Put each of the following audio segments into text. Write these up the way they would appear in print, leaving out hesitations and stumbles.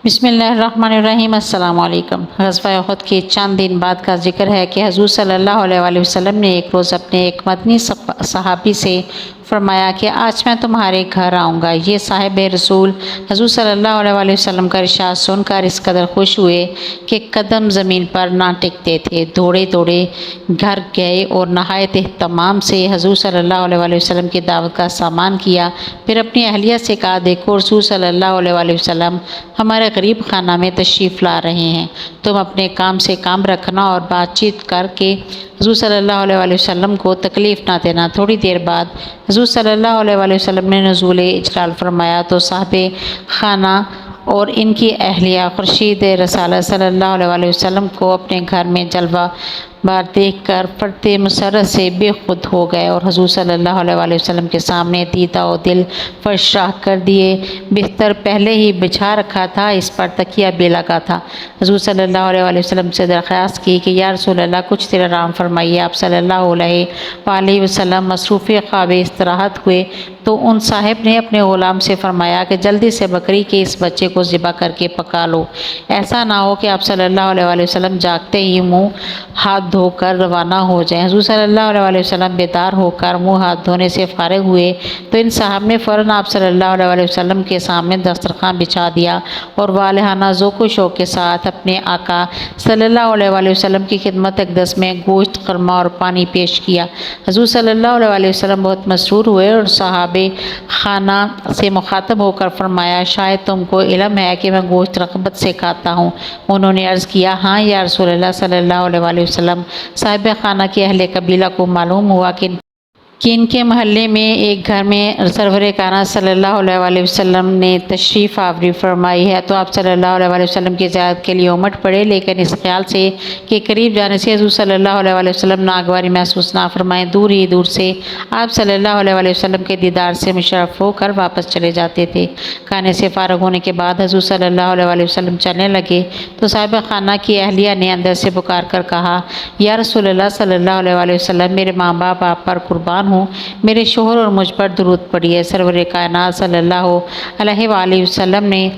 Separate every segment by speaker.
Speaker 1: بسم اللہ الرحمن الرحیم۔ السلام علیکم۔ غزوہ احد کے چند دن بعد کا ذکر ہے کہ حضور صلی اللہ علیہ وآلہ وسلم نے ایک روز اپنے ایک مدنی صحابی سے فرمایا کہ آج میں تمہارے گھر آؤں گا۔ یہ صاحب رسول حضور صلی اللہ علیہ وآلہ وسلم کا ارشاد سن کر اس قدر خوش ہوئے کہ قدم زمین پر نہ ٹکتے تھے، دوڑے دوڑے گھر گئے اور نہایت اہتمام سے حضور صلی اللہ علیہ وآلہ وسلم کی دعوت کا سامان کیا۔ پھر اپنی اہلیہ سے کہا، دیکھو رسول صلی اللہ علیہ وآلہ وسلم ہمارے غریب خانہ میں تشریف لا رہے ہیں، تم اپنے کام سے کام رکھنا اور بات چیت کر کے حضور صلی اللہ علیہ وآلہ وسلم کو تکلیف نہ دینا۔ تھوڑی دیر بعد حضور صلی اللہ علیہ وآلہ وسلم نے نزول اجلال فرمایا تو صاحب خانہ اور ان کی اہلیہ خورشید رسالت صلی اللہ علیہ وآلہ وسلم کو اپنے گھر میں جلوہ بار دیکھ کر فرط مسرت سے بے خود ہو گئے اور حضور صلی اللہ علیہ وآلہ وسلم کے سامنے دیدہ و دل فرش راہ کر دیے۔ بستر پہلے ہی بچھا رکھا تھا، اس پر تکیہ بھی لگا تھا۔ حضور صلی اللہ علیہ وآلہ وسلم سے درخواست کی کہ یا رسول اللہ کچھ دیر آرام فرمائیے۔ آپ صلی اللہ علیہ وآلہ وسلم مصروف خواب استراحت ہوئے تو ان صاحب نے اپنے غلام سے فرمایا کہ جلدی سے بکری کے اس بچے کو ذبح کر کے پکا لو، ایسا نہ ہو کہ آپ صلی اللہ علیہ وآلہ وسلم جاگتے ہی منہ ہاتھ دھو کر روانہ ہو جائیں۔ حضور صلی اللہ علیہ وآلہ وسلم بیدار ہو کر منہ ہاتھ دھونے سے فارغ ہوئے تو ان صاحب نے فوراً آپ صلی اللہ علیہ وآلہ وسلم کے سامنے دسترخوان بچھا دیا اور والہانہ ذوق و شوق کے ساتھ اپنے آقا صلی اللہ علیہ وآلہ وسلم کی خدمت اقدس میں گوشت، قرمہ اور پانی پیش کیا۔ حضور صلی اللہ علیہ وآلہ وسلم بہت مسرور ہوئے اور صحابہ خانہ سے مخاطب ہو کر فرمایا، شاید تم کو علم ہے کہ میں گوشت رغبت سے کھاتا ہوں۔ انہوں نے عرض کیا، ہاں یا رسول اللہ صلی اللہ علیہ وآلہ وسلم۔ صاحب خانہ کے اہل قبیلہ کو معلوم ہوا کہ ان کے محلے میں ایک گھر میں سرور کائنات صلی اللہ علیہ وآلہ وسلم نے تشریف آوری فرمائی ہے تو آپ صلی اللہ علیہ وآلہ وسلم کی زیارت کے لیے امٹ پڑے، لیکن اس خیال سے کہ قریب جانے سے حضور صلی اللہ علیہ وآلہ وسلم ناگواری محسوس نہ فرمائیں، دور ہی دور سے آپ صلی اللہ علیہ وآلہ وسلم کے دیدار سے مشرف ہو کر واپس چلے جاتے تھے۔ کھانے سے فارغ ہونے کے بعد حضور صلی اللہ علیہ وآلہ وسلم چلنے لگے تو صاحب خانہ کی اہلیہ نے اندر سے پکار کر کہا، یا رسول اللہ صلی اللہ علیہ وآلہ وسلم، میرے ماں باپ آپ پر قربان ہوں، میرے شوہر اور مجھ پر درود پڑھیے۔ سرور کائنات صلی اللہ علیہ وآلہ وسلم نے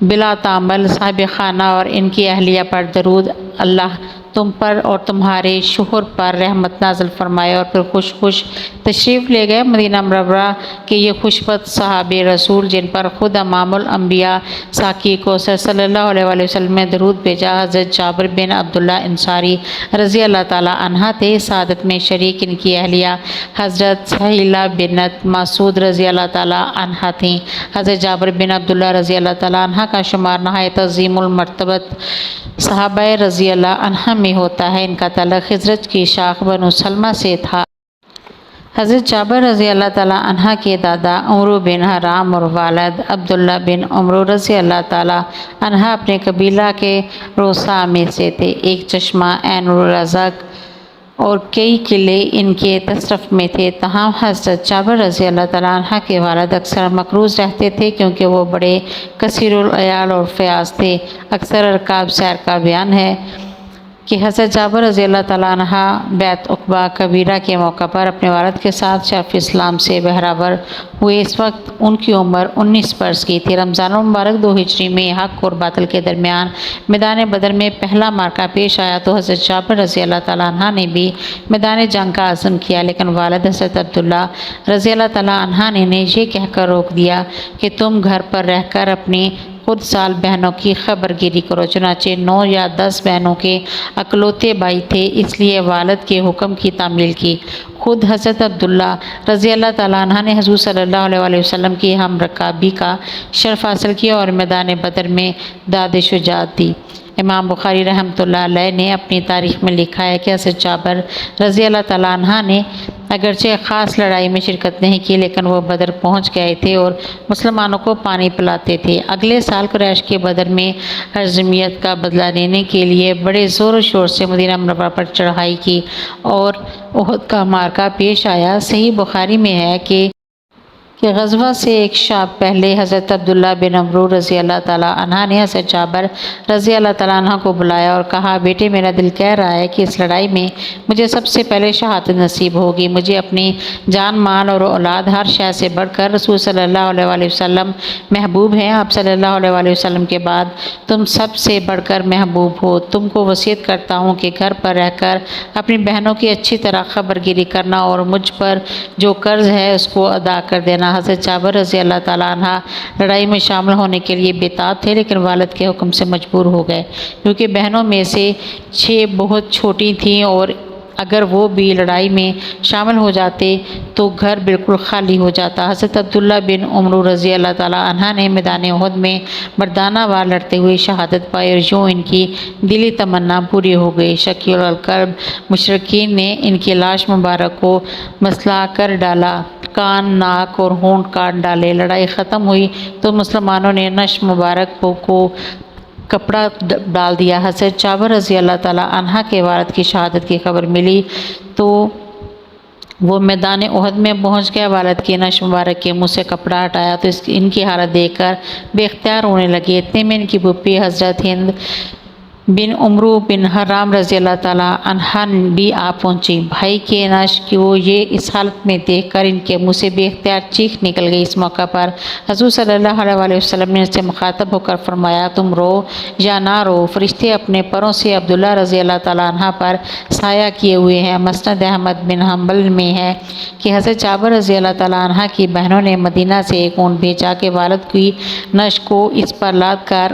Speaker 1: بلا تعمل صاحب خانہ اور ان کی اہلیہ پر درود، اللہ تم پر اور تمہارے شوہر پر رحمت نازل فرمائے، اور پھر خوش خوش تشریف لے گئے مدینہ منورہ کے یہ خوشبخت صحابہ رسول جن پر خود امام الانبیاء ساقی کوثر صلی اللہ علیہ وآلہ وسلم نے درود بھیجا حضرت جابر بن عبداللہ انصاری رضی اللہ تعالی عنہ تھے۔ سعادت میں شریک ان کی اہلیہ حضرت سہیلہ بنت مسعود رضی اللہ تعالی عنہ تھیں۔ حضرت جابر بن عبداللہ رضی اللہ تعالی عنہ کا شمار نہایت عظیم المرتبت صحابہ رضی اللہ عنہ میں ہوتا ہے۔ ان کا تعلق خزرج کی شاخ بنو سلمہ سے تھا۔ حضرت جابر رضی اللہ تعالیٰ عنہ کے دادا عمرو بن حرام اور والد عبداللہ بن عمرو رضی اللہ تعالیٰ عنہ اپنے قبیلہ کے روسا میں سے تھے۔ ایک چشمہ عین الرزق اور کئی قلعے ان کے تصرف میں تھے۔ تاہم حضرت جابر رضی اللہ تعالیٰ عنہ کے والد اکثر مقروض رہتے تھے کیونکہ وہ بڑے کثیر العیال اور فیاض تھے۔ اکثر ارکاب سیر کا بیان ہے کہ حضرت جابر رضی اللہ تعالیٰ عنہ بیعت عقبہ کبیرہ کے موقع پر اپنے والد کے ساتھ شرف اسلام سے بہرور ہوئے۔ اس وقت ان کی عمر 19 برس کی تھی۔ رمضان المبارک 2 ہجری میں حق اور باطل کے درمیان میدان بدر میں پہلا معرکہ پیش آیا تو حضرت جابر رضی اللہ تعالیٰ عنہ نے بھی میدان جنگ کا عزم کیا، لیکن والد حضرت عبداللہ رضی اللہ تعالیٰ عنہ نے انہیں یہ کہہ کر روک دیا کہ تم گھر پر رہ کر اپنی خود سال بہنوں کی خبر گیری کرو۔ چنانچہ 9 یا 10 بہنوں کے اکلوتے بھائی تھے، اس لیے والد کے حکم کی تعمیل کی۔ خود حضرت عبداللہ رضی اللہ تعالیٰ عنہ نے حضور صلی اللہ علیہ وآلہ وسلم کی ہم رکابی کا شرف حاصل کیا اور میدان بدر میں داد شجاعت دی۔ امام بخاری رحمۃ اللہ علیہ نے اپنی تاریخ میں لکھا ہے کہ حضرت جابر رضی اللہ تعالیٰ عنہ نے اگرچہ خاص لڑائی میں شرکت نہیں کی لیکن وہ بدر پہنچ گئے تھے اور مسلمانوں کو پانی پلاتے تھے۔ اگلے سال قریش کے بدر میں ہرزمیت کا بدلہ لینے کے لیے بڑے زور و شور سے مدینہ منورہ پر چڑھائی کی اور احد کا معرکہ پیش آیا۔ صحیح بخاری میں ہے کہ کہ غزوہ سے ایک شب پہلے حضرت عبداللہ بن عمرو رضی اللہ تعالیٰ عنہ نے حضرت جابر رضی اللہ تعالیٰ عنہ کو بلایا اور کہا، بیٹے میرا دل کہہ رہا ہے کہ اس لڑائی میں مجھے سب سے پہلے شہادت نصیب ہوگی۔ مجھے اپنی جان مال اور اولاد ہر شے سے بڑھ کر رسول صلی اللہ علیہ وآلہ وسلم محبوب ہیں۔ آپ صلی اللہ علیہ وآلہ وسلم کے بعد تم سب سے بڑھ کر محبوب ہو۔ تم کو وصیت کرتا ہوں کہ گھر پر رہ کر اپنی بہنوں کی اچھی طرح خبر گیری کرنا اور مجھ پر جو قرض ہے اس کو ادا کر دینا۔ حضرت جابر رضی اللہ تعالیٰ عنہ لڑائی میں شامل ہونے کے لیے بےتاب تھے، لیکن والد کے حکم سے مجبور ہو گئے، کیونکہ بہنوں میں سے 6 بہت چھوٹی تھیں اور اگر وہ بھی لڑائی میں شامل ہو جاتے تو گھر بالکل خالی ہو جاتا۔ حضرت عبداللہ بن عمرو رضی اللہ تعالیٰ عنہ نے میدان احد میں مردانہ وار لڑتے ہوئے شہادت پائی اور یوں ان کی دلی تمنا پوری ہو گئی۔ شکیل القلب مشرکین نے ان کی لاش مبارک کو مسلح کر ڈالا، کان، ناک اور ہونٹ کاٹ ڈالے۔ لڑائی ختم ہوئی تو مسلمانوں نے نش مبارک کو کپڑا ڈال دیا۔ حضرت جابر رضی اللہ تعالیٰ عنہ کے والد کی شہادت کی خبر ملی تو وہ میدان احد میں پہنچ گیا۔ والد کی نش مبارک کے منہ سے کپڑا ہٹایا تو ان کی حالت دیکھ کر بے اختیار رونے لگے۔ اتنے میں ان کی پھوپھی حضرت ہند بن عمرو بن حرام رضی اللہ تعالیٰ عنہا بھی آ پہنچی۔ بھائی کے نش کو یہ اس حالت میں دیکھ کر ان کے منہ سے بے اختیار چیخ نکل گئی۔ اس موقع پر حضور صلی اللہ علیہ وآلہ وسلم نے ان سے مخاطب ہو کر فرمایا، تم رو یا نہ رو، فرشتے اپنے پروں سے عبداللہ رضی اللہ تعالیٰ عنہ پر سایہ کیے ہوئے ہیں۔ مسند احمد بن حنبل میں ہے کہ حضرت جابر رضی اللہ تعالیٰ عنہ کی بہنوں نے مدینہ سے ایک اونٹ بھیجا کہ والد کی نش کو اس پر لاد کر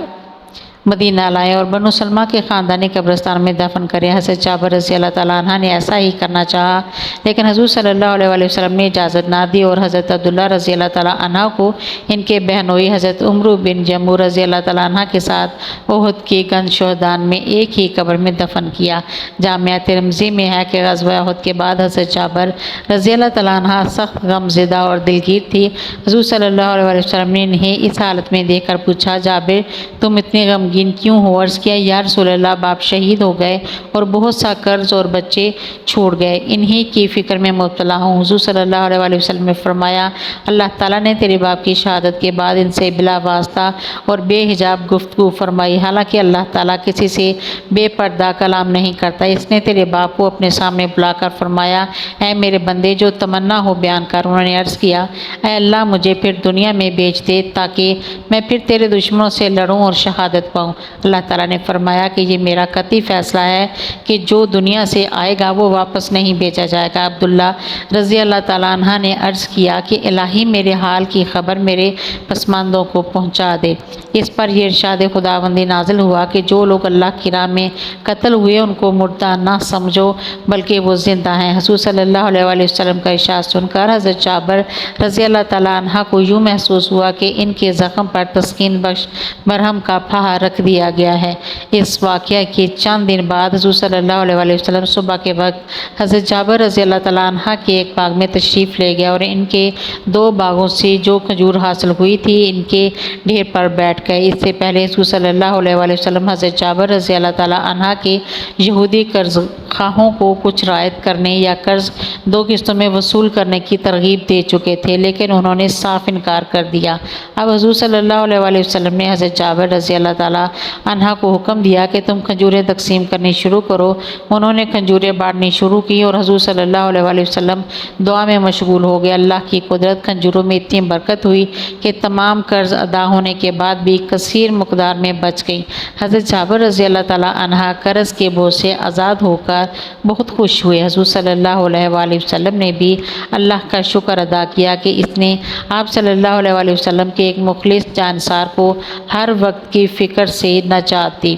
Speaker 1: مدینہ لائیں اور بنو سلمہ کے خاندانی قبرستان میں دفن کریں۔ حضرت جابر رضی اللہ تعالیٰ عنہ نے ایسا ہی کرنا چاہا، لیکن حضور صلی اللہ علیہ وآلہ وسلم نے اجازت نہ دی اور حضرت عبداللہ رضی اللہ تعالیٰ عنہ کو ان کے بہنوئی حضرت عمرو بن جموح رضی اللہ تعالیٰ عنہ کے ساتھ احد کے گن شہدان میں ایک ہی قبر میں دفن کیا۔ جامعہ ترمذی میں ہے کہ غزوہ احد کے بعد حضرت جابر رضی اللہ تعالیٰ عنہ سخت غم زدہ اور دلگیر تھی۔ حضور صلی اللہ علیہ وآلہ وسلم نے انہیں اس حالت میں دیکھ کر پوچھا، جابر تم اتنے غمگین کیوں ہو؟ عرض کیا، یا رسول اللہ، باپ شہید ہو گئے اور بہت سا قرض اور بچے چھوڑ گئے، انہی کی فکر میں مبتلا ہوں۔ حضور صلی اللہ علیہ وآلہ وسلم نے فرمایا، اللہ تعالیٰ نے تیرے باپ کی شہادت کے بعد ان سے بلا واسطہ اور بے حجاب گفتگو فرمائی، حالانکہ اللہ تعالیٰ کسی سے بے پردہ کلام نہیں کرتا۔ اس نے تیرے باپ کو اپنے سامنے بلا کر فرمایا، اے میرے بندے، جو تمنا ہو بیان کر۔ انہوں نے عرض کیا، اے اللہ، مجھے پھر دنیا میں بھیج دے تاکہ میں پھر تیرے دشمنوں سے لڑوں اور شہادت پاؤں۔ اللہ تعالیٰ نے فرمایا کہ یہ میرا قطعی فیصلہ ہے کہ جو دنیا سے آئے گا وہ واپس نہیں بھیجا جائے گا۔ عبداللہ رضی اللہ تعالیٰ عنہ نے عرض کیا کہ الہی میرے حال کی خبر میرے پسماندوں کو پہنچا دے۔ اس پر یہ ارشاد خداوندی نازل ہوا کہ جو لوگ اللہ کی راہ میں قتل ہوئے ان کو مردہ نہ سمجھو بلکہ وہ زندہ ہیں۔ حضور صلی اللہ علیہ وآلہ وسلم کا ارشاد سن کر حضرت جابر رضی اللہ تعالیٰ عنہ کو یوں محسوس ہوا کہ ان کے زخم پر تسکین بخش مرہم کا پھا رکھ دیا گیا ہے۔ اس واقعہ کے چند دن بعد حضور صلی اللہ علیہ وآلہ وسلم صبح کے وقت حضرت جابر رضی اللہ تعالیٰ عنہ کے ایک باغ میں تشریف لے گئے اور ان کے 2 باغوں سے جو کھجور حاصل ہوئی تھی ان کے ڈھیر پر بیٹھ گئے۔ اس سے پہلے حضور صلی اللہ علیہ وآلہ وسلم حضرت جابر رضی اللہ تعالیٰ عنہ کے یہودی قرض خواہوں کو کچھ رعایت کرنے یا قرض 2 قسطوں میں وصول کرنے کی ترغیب دے چکے تھے، لیکن انہوں نے صاف انکار کر دیا۔ اب حضور صلی اللہ علیہ وآلہ وسلم نے حضرت جابر رضی اللہ تعالیٰ عنہ کو حکم دیا کہ تم کھجوریں تقسیم کرنی شروع کرو۔ انہوں نے کھجوریں بانٹنی شروع کی اور حضور صلی اللہ علیہ وآلہ وسلم دعا میں مشغول ہو گئے۔ اللہ کی قدرت، کھجوروں میں اتنی برکت ہوئی کہ تمام قرض ادا ہونے کے بعد بھی کثیر مقدار میں بچ گئی۔ حضرت جابر رضی اللہ تعالیٰ عنہ قرض کے بوجھ سے آزاد ہو کر بہت خوش ہوئے۔ حضور صلی اللہ علیہ وآلہ وسلم نے بھی اللہ کا شکر ادا کیا کہ اس نے آپ صلی اللہ علیہ وآلہ وسلم کے ایک مخلص جانسار کو ہر وقت کی فکر سے نجات دی۔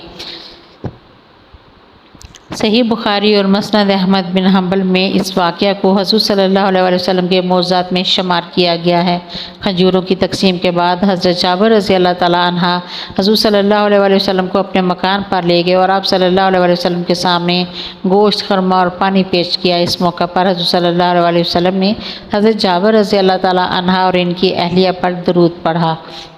Speaker 1: صحیح بخاری اور مسند احمد بن حنبل میں اس واقعہ کو حضور صلی اللہ علیہ وآلہ وسلم کے معجزات میں شمار کیا گیا ہے۔ کھجوروں کی تقسیم کے بعد حضرت جابر رضی اللہ تعالیٰ عنہ حضور صلی اللہ علیہ وآلہ وسلم کو اپنے مکان پر لے گئے اور آپ صلی اللہ علیہ وآلہ وسلم کے سامنے گوشت، خرما اور پانی پیش کیا۔ اس موقع پر حضور صلی اللہ علیہ وآلہ وسلم نے حضرت جابر رضی اللہ تعالیٰ عنہ اور ان کی اہلیہ پر درود پڑھا۔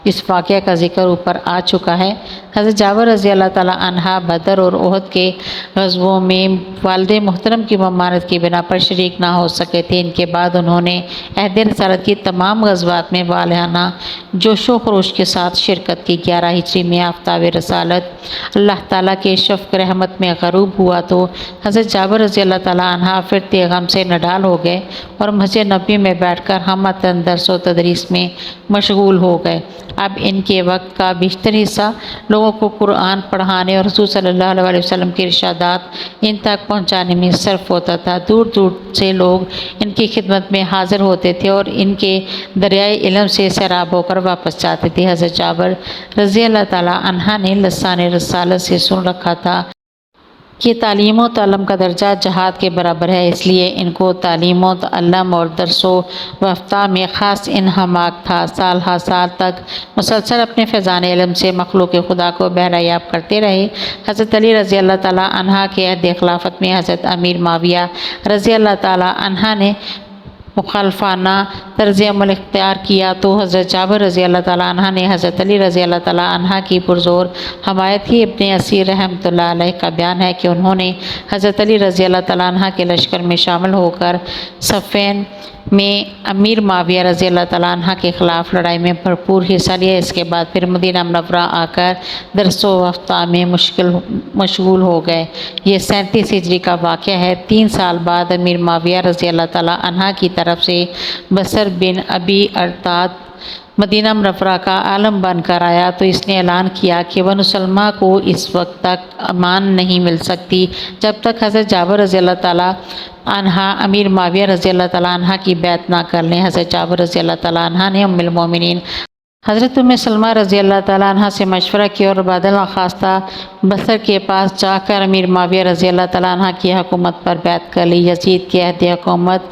Speaker 1: اس واقعہ کا ذکر اوپر آ چکا ہے۔ حضرت جابر رضی اللہ تعالیٰ عنہ بدر اور احد کے غزووں میں والد محترم کی ممانعت کی بنا پر شریک نہ ہو سکے تھے۔ ان کے بعد انہوں نے عہد رسالت کی تمام غزوات میں والہانہ جوش و خروش کے ساتھ شرکت کی۔ 11 ہجری میں آفتاب رسالت اللہ تعالیٰ کے شفق رحمت میں غروب ہوا تو حضرت جابر رضی اللہ تعالیٰ عنہ پھر غم سے نڈال ہو گئے اور مسجد نبوی میں بیٹھ کر ہمتاً درس و تدریس میں مشغول ہو گئے۔ اب ان کے وقت کا بیشتر حصہ لوگوں کو قرآن پڑھانے اور رسول صلی اللہ علیہ وسلم کے ارشادات ان تک پہنچانے میں صرف ہوتا تھا۔ دور دور سے لوگ ان کی خدمت میں حاضر ہوتے تھے اور ان کے دریائے علم سے سیراب ہو کر واپس جاتے تھے۔ حضرت جابر رضی اللہ تعالیٰ عنہ نے لسان رسالت سے سن رکھا تھا کہ تعلیم و تعلم کا درجہ جہاد کے برابر ہے، اس لیے ان کو تعلیم و تعلم اور درس و افتاء میں خاص انہماک تھا۔ سال ہر سال تک مسلسل اپنے فیضان علم سے مخلوق خدا کو بہرہ یاب کرتے رہے۔ حضرت علی رضی اللہ تعالیٰ عنہ کے عہد خلافت میں حضرت امیر معاویہ رضی اللہ تعالیٰ عنہ نے مخالفانہ طرز عمل اختیار کیا تو حضرت جابر رضی اللہ تعالیٰ عنہ نے حضرت علی رضی اللہ تعالیٰ عنہ کی پرزور حمایت ہی ابن اسیر رحمۃ اللہ علیہ کا بیان ہے کہ انہوں نے حضرت علی رضی اللہ تعالیٰ عنہ کے لشکر میں شامل ہو کر صفین میں امیر معاویہ رضی اللہ تعالیٰ عنہ کے خلاف لڑائی میں بھرپور حصہ لیا۔ اس کے بعد پھر مدینہ منورہ آ کر درس و افتاء میں مشغول ہو گئے۔ یہ 37 ہجری کا واقعہ ہے۔ 3 سال بعد امیر معاویہ رضی اللہ تعالیٰ عنہ کی طرف سے بصر بن ابی ارطاد مدینہ منورہ کا عالم بن کر آیا تو اس نے اعلان کیا کہ بنو سلمہ کو اس وقت تک امان نہیں مل سکتی جب تک حضرت جابر رضی اللہ تعالیٰ عنہ امیر معاویہ رضی اللہ تعالیٰ عنہ کی بیعت نہ کر لیں۔ حضرت جابر رضی اللہ تعالیٰ عنہ نے ام المومنین حضرت ام سلمہ رضی اللہ تعالیٰ عنہ سے مشورہ کیا اور بعد الخواستہ بصر کے پاس جا کر امیر معاویہ رضی اللہ تعالیٰ عنہ کی حکومت پر بیعت کر لی۔ یزید کے عہد حکومت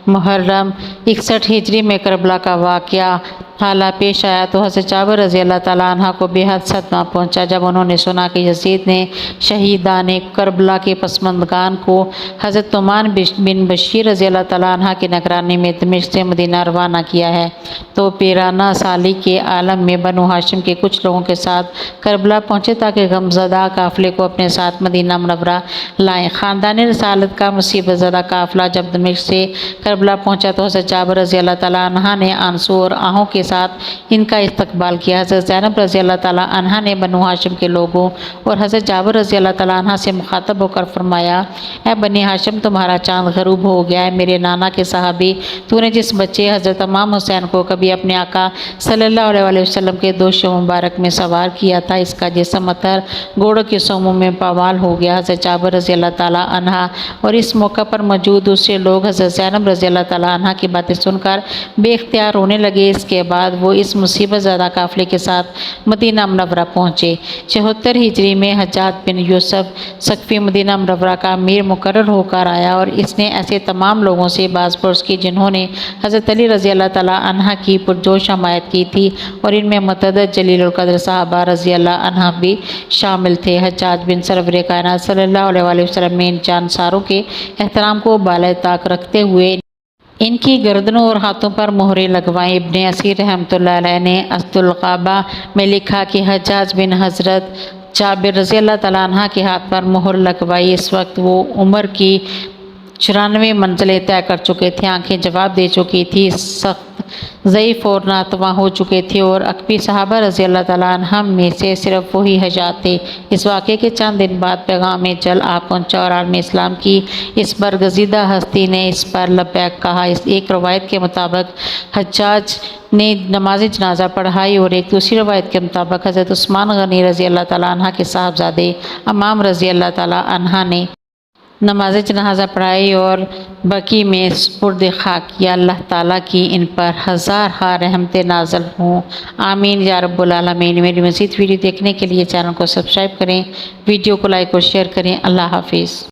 Speaker 1: محرم 61 ہجری میں کربلا کا واقعہ حالہ پیش آیا تو حضرت جابر رضی اللہ تعالیٰ عنہ کو بے حد صدمہ پہنچا جب انہوں نے سنا کہ یزید نے شہیدان کربلا کے پسماندگان کو حضرت نعمان بن بشیر رضی اللہ تعالیٰ عنہ کی نگرانی میں دمشق سے مدینہ روانہ کیا ہے تو پیرانہ سالی کے عالم میں بنو ہاشم کے کچھ لوگوں کے ساتھ کربلا پہنچے تاکہ غمزدہ قافلے کو اپنے ساتھ مدینہ منورہ لائیں۔ خاندان رسالت کا مصیبت زدہ قافلہ جب دمشق سے کربلا پہنچا تو حضرت جابر رضی اللہ تعالیٰ عنہ نے آنسو اور آہوں کے ساتھ ان کا استقبال کیا۔ حضرت زینب رضی اللہ تعالیٰ عنہ نے بنو ہاشم کے لوگوں اور حضرت جابر رضی اللہ تعالیٰ عنہ سے مخاطب ہو کر فرمایا، اے بنی ہاشم تمہارا چاند غروب ہو گیا ہے۔ میرے نانا کے صحابی تو نے جس بچے حضرت امام حسین کو کبھی اپنے آقا صلی اللہ علیہ وسلم کے دوش مبارک میں سوار کیا تھا، اس کا جسم اتر گھوڑوں کے سوموں میں پامال ہو گیا۔ حضرت جابر رضی اللہ تعالیٰ عنہ اور اس موقع پر موجود دوسرے لوگ حضرت زینب رضی اللہ تعالیٰ عنہ کی باتیں سن کر بے اختیار رونے لگے۔ اس کے بعد وہ اس مصیبت زدہ قافلے کے ساتھ مدینہ منورہ پہنچے۔ 74 ہجری میں حجاج بن یوسف ثقفی مدینہ منورہ کا امیر مقرر ہو کر آیا اور اس نے ایسے تمام لوگوں سے باز پرس کی جنہوں نے حضرت علی رضی اللہ تعالیٰ عنہ کی پرجوش حمایت کی تھی اور ان میں متعدد جلیل القدر صحابہ رضی اللہ عنہ بھی شامل تھے۔ حجاج بن سرور کائنات صلی اللہ علیہ وسلم نے ان جانساروں کے احترام کو بالائے طاق رکھتے ہوئے ان کی گردنوں اور ہاتھوں پر مہریں لگوائیں۔ ابن اسیر رحمۃ اللہ علیہ نے اسد الغابہ میں لکھا کہ حجاج بن حضرت جابر رضی اللہ تعالیٰ عنہ کے ہاتھ پر مہر لگوائی۔ اس وقت وہ عمر کی 94 منزلیں طے کر چکے تھے، آنکھیں جواب دے چکی تھی، سخت ضعیف اور ناتواں ہو چکے تھے اور اکبی صحابہ رضی اللہ تعالیٰ عنہ میں سے صرف وہی حجاج تھے۔ اس واقعے کے چند دن بعد پیغام جل آ پہنچا اور عالم اسلام کی اس برگزیدہ ہستی نے اس پر لبیک کہا۔ ایک روایت کے مطابق حجاج نے نماز جنازہ پڑھائی اور ایک دوسری روایت کے مطابق حضرت عثمان غنی رضی اللہ تعالیٰ عنہ کے صاحبزادے امام رضی اللہ تعالیٰ عنہ نے نماز جنازہ پڑھائی اور بقی میں سپرد خاک کیا۔ اللہ تعالیٰ کی ان پر ہزارہ رحمتیں نازل ہوں، آمین یا رب العالمین۔ میری مزید ویڈیو دیکھنے کے لیے چینل کو سبسکرائب کریں، ویڈیو کو لائک اور شیئر کریں۔ اللہ حافظ۔